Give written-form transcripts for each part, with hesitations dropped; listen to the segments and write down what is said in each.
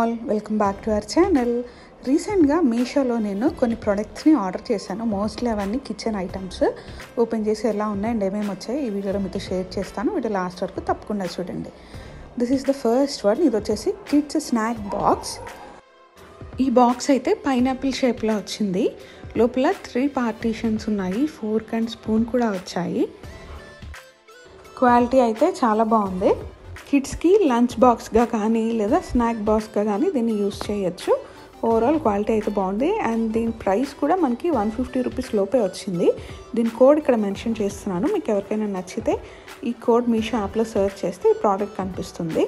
All, welcome back to our channel. రీసెంట్గా మీషోలో నేను కొన్ని ప్రొడక్ట్స్ని ఆర్డర్ చేశాను. మోస్ట్లీ అవన్నీ కిచెన్ ఐటమ్స్. ఓపెన్ చేసి ఎలా ఉన్నాయి అండ్ ఏమేమి వచ్చాయి ఈ వీడియోలో మీతో షేర్ చేస్తాను. వీడియో లాస్ట్ వరకు తప్పకుండా చూడండి. This is the first one. ఇది వచ్చేసి కిడ్స్ స్నాక్ బాక్స్. ఈ బాక్స్ అయితే పైనాపిల్ షేప్లో వచ్చింది. లోపల 3 పార్టీషన్స్ ఉన్నాయి. ఫోర్క్ అండ్ స్పూన్ కూడా వచ్చాయి. క్వాలిటీ అయితే చాలా బాగుంది. కిడ్స్కి లంచ్ బాక్స్గా కానీ లేదా స్నాక్ బాక్స్గా కానీ దీన్ని యూస్ చేయొచ్చు. ఓవరాల్ క్వాలిటీ అయితే బాగుంది అండ్ దీని ప్రైస్ కూడా మనకి 150 రూపీస్ లోపే వచ్చింది. దీని కోడ్ ఇక్కడ మెన్షన్ చేస్తున్నాను. మీకు ఎవరికైనా నచ్చితే ఈ కోడ్ మీషో యాప్లో సెర్చ్ చేస్తే ఈ ప్రోడక్ట్ కనిపిస్తుంది.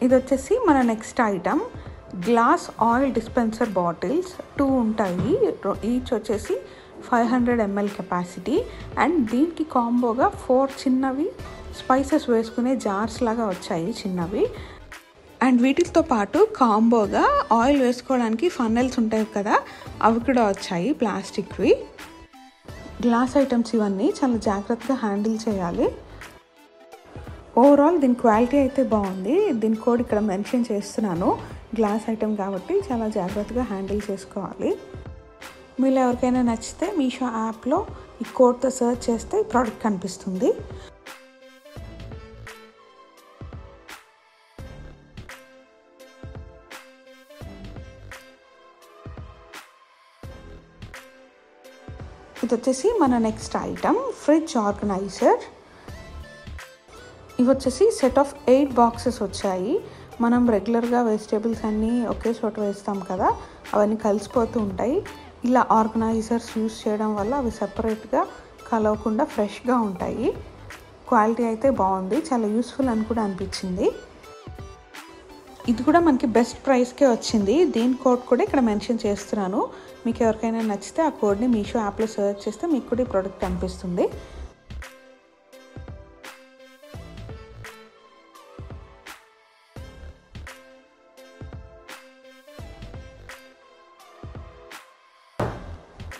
ఇది వచ్చేసి మన next item glass oil dispenser bottles 2 ఉంటాయి. ఈచ్ వచ్చేసి 500 ml కెపాసిటీ అండ్ దీనికి కాంబోగా 4 చిన్నవి స్పైసెస్ వేసుకునే జార్స్ లాగా వచ్చాయి చిన్నవి. అండ్ వీటితో పాటు కాంబోగా ఆయిల్ వేసుకోవడానికి ఫన్నెల్స్ ఉంటాయి కదా, అవి కూడా వచ్చాయి ప్లాస్టిక్వి. గ్లాస్ ఐటమ్స్ ఇవన్నీ చాలా జాగ్రత్తగా హ్యాండిల్ చేయాలి. ఓవరాల్ దీని క్వాలిటీ అయితే బాగుంది. దీని కోడ్ ఇక్కడ మెన్షన్ చేస్తున్నాను. గ్లాస్ ఐటమ్ కాబట్టి చాలా జాగ్రత్తగా హ్యాండిల్ చేసుకోవాలి. మీరు ఎవరికైనా నచ్చితే మీషో యాప్లో ఈ కోడ్తో సెర్చ్ చేస్తే ఈ ప్రోడక్ట్ కనిపిస్తుంది. ఇది వచ్చేసి మన నెక్స్ట్ ఐటమ్ ఫ్రిడ్జ్ ఆర్గనైజర్. ఇవి వచ్చేసి సెట్ ఆఫ్ 8 బాక్సెస్ వచ్చాయి. మనం రెగ్యులర్గా వెజిటేబుల్స్ అన్నీ ఒకే చోట వేస్తాం కదా, అవన్నీ కలిసిపోతూ ఉంటాయి. ఇలా ఆర్గనైజర్స్ యూస్ చేయడం వల్ల అవి సెపరేట్గా కలవకుండా ఫ్రెష్గా ఉంటాయి. క్వాలిటీ అయితే బాగుంది, చాలా యూస్ఫుల్ అని కూడా అనిపించింది. ఇది కూడా మనకి బెస్ట్ ప్రైస్కే వచ్చింది. దీని కోడ్ కూడా ఇక్కడ మెన్షన్ చేస్తున్నాను. మీకు ఎవరికైనా నచ్చితే ఆ కోడ్ని మీషో యాప్లో సెర్చ్ చేస్తే మీకు కూడా ఈ ప్రోడక్ట్ కనిపిస్తుంది.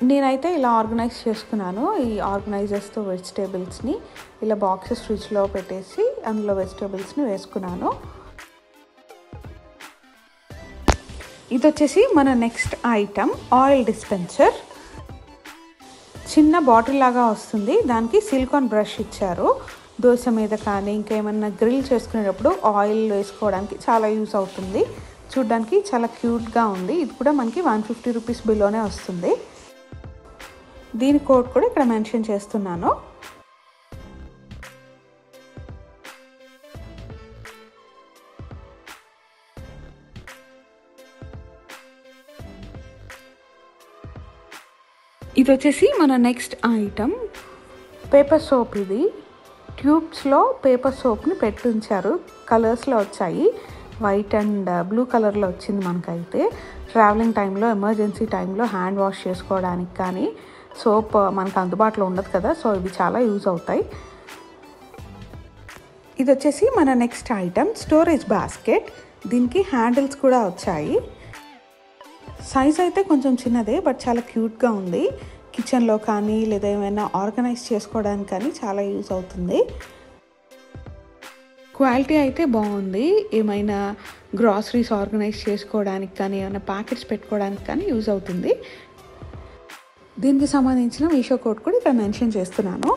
నేనైతే ఇలా ఆర్గనైజ్ చేసుకున్నాను. ఈ ఆర్గనైజర్స్తో వెజిటేబుల్స్ని ఇలా బాక్సెస్ ఫ్రిడ్జ్లో పెట్టేసి అందులో వెజిటేబుల్స్ని వేసుకున్నాను. ఇది వచ్చేసి మన నెక్స్ట్ ఐటమ్ ఆయిల్ డిస్పెన్సర్. చిన్న బాటిల్ లాగా వస్తుంది. దానికి సిలికాన్ బ్రష్ ఇచ్చారు. దోశ మీద కానీ ఇంకేమన్నా గ్రిల్ చేసుకునేటప్పుడు ఆయిల్ వేసుకోవడానికి చాలా యూస్ అవుతుంది. చూడ్డానికి చాలా క్యూట్గా ఉంది. ఇది కూడా మనకి 150 రూపీస్ బిలోనే వస్తుంది. దీని కోడ్ కూడా ఇక్కడ మెన్షన్ చేస్తున్నాను. ఇది వచ్చేసి మన నెక్స్ట్ ఐటమ్ పేపర్ సోప్. ఇది ట్యూబ్స్లో పేపర్ సోప్ని పెట్టి ఉంచారు. కలర్స్లో వచ్చాయి. వైట్ అండ్ బ్లూ కలర్లో వచ్చింది. మనకైతే ట్రావెలింగ్ టైంలో ఎమర్జెన్సీ టైంలో హ్యాండ్ వాష్ చేసుకోవడానికి కానీ సోప్ మనకు అందుబాటులో ఉండదు కదా, సో ఇవి చాలా యూజ్ అవుతాయి. ఇది వచ్చేసి మన నెక్స్ట్ ఐటమ్ స్టోరేజ్ బాస్కెట్. దీనికి హ్యాండిల్స్ కూడా వచ్చాయి. సైజ్ అయితే కొంచెం చిన్నదే బట్ చాలా క్యూట్గా ఉంది. కిచెన్లో కానీ లేదా ఏమైనా ఆర్గనైజ్ చేసుకోవడానికి కానీ చాలా యూజ్ అవుతుంది. క్వాలిటీ అయితే బాగుంది. ఏమైనా గ్రాసరీస్ ఆర్గనైజ్ చేసుకోవడానికి కానీ ఏమైనా ప్యాకెట్స్ పెట్టుకోవడానికి కానీ యూజ్ అవుతుంది. దీనికి సంబంధించిన మీషో కోడ్ కూడా ఇక్కడ మెన్షన్ చేస్తున్నాను.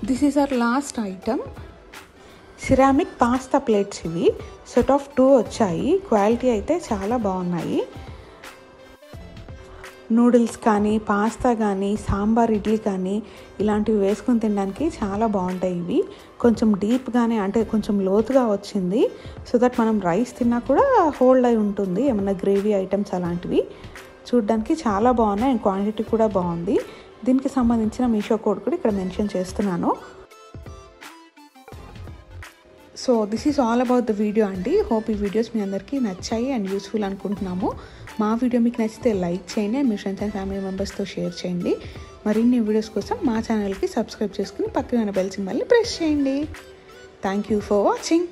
This is our last item ceramic pasta plates. ఇవి సెట్ ఆఫ్ 2 వచ్చాయి. క్వాలిటీ అయితే చాలా బాగున్నాయి. నూడిల్స్ కానీ పాస్తా కానీ సాంబార్ ఇడ్లీ కానీ ఇలాంటివి వేసుకొని తినడానికి చాలా బాగుంటాయి. ఇవి కొంచెం డీప్గానే అంటే కొంచెం లోతుగా వచ్చింది. సో దట్ మనం రైస్ తిన్నా కూడా హోల్డ్ అయి ఉంటుంది. ఏమన్నా గ్రేవీ ఐటమ్స్ అలాంటివి చూడడానికి చాలా బాగున్నాయి అండ్ క్వాంటిటీ కూడా బాగుంది. దీనికి సంబంధించిన మీషో కోడ్ కూడా ఇక్కడ మెన్షన్ చేస్తున్నాను. So this is all about the video అండి. హోప్ ఈ వీడియోస్ మీ అందరికీ నచ్చాయి అండ్ యూస్ఫుల్ అనుకుంటున్నాము. మా వీడియో మీకు నచ్చితే లైక్ చేయండి, మీ ఫ్రెండ్స్ అండ్ ఫ్యామిలీ మెంబర్స్తో షేర్ చేయండి. మరిన్ని వీడియోస్ కోసం మా ఛానల్కి సబ్స్క్రైబ్ చేసుకుని పక్కన బెల్ సింబల్ని ప్రెస్ చేయండి. Thank you for watching.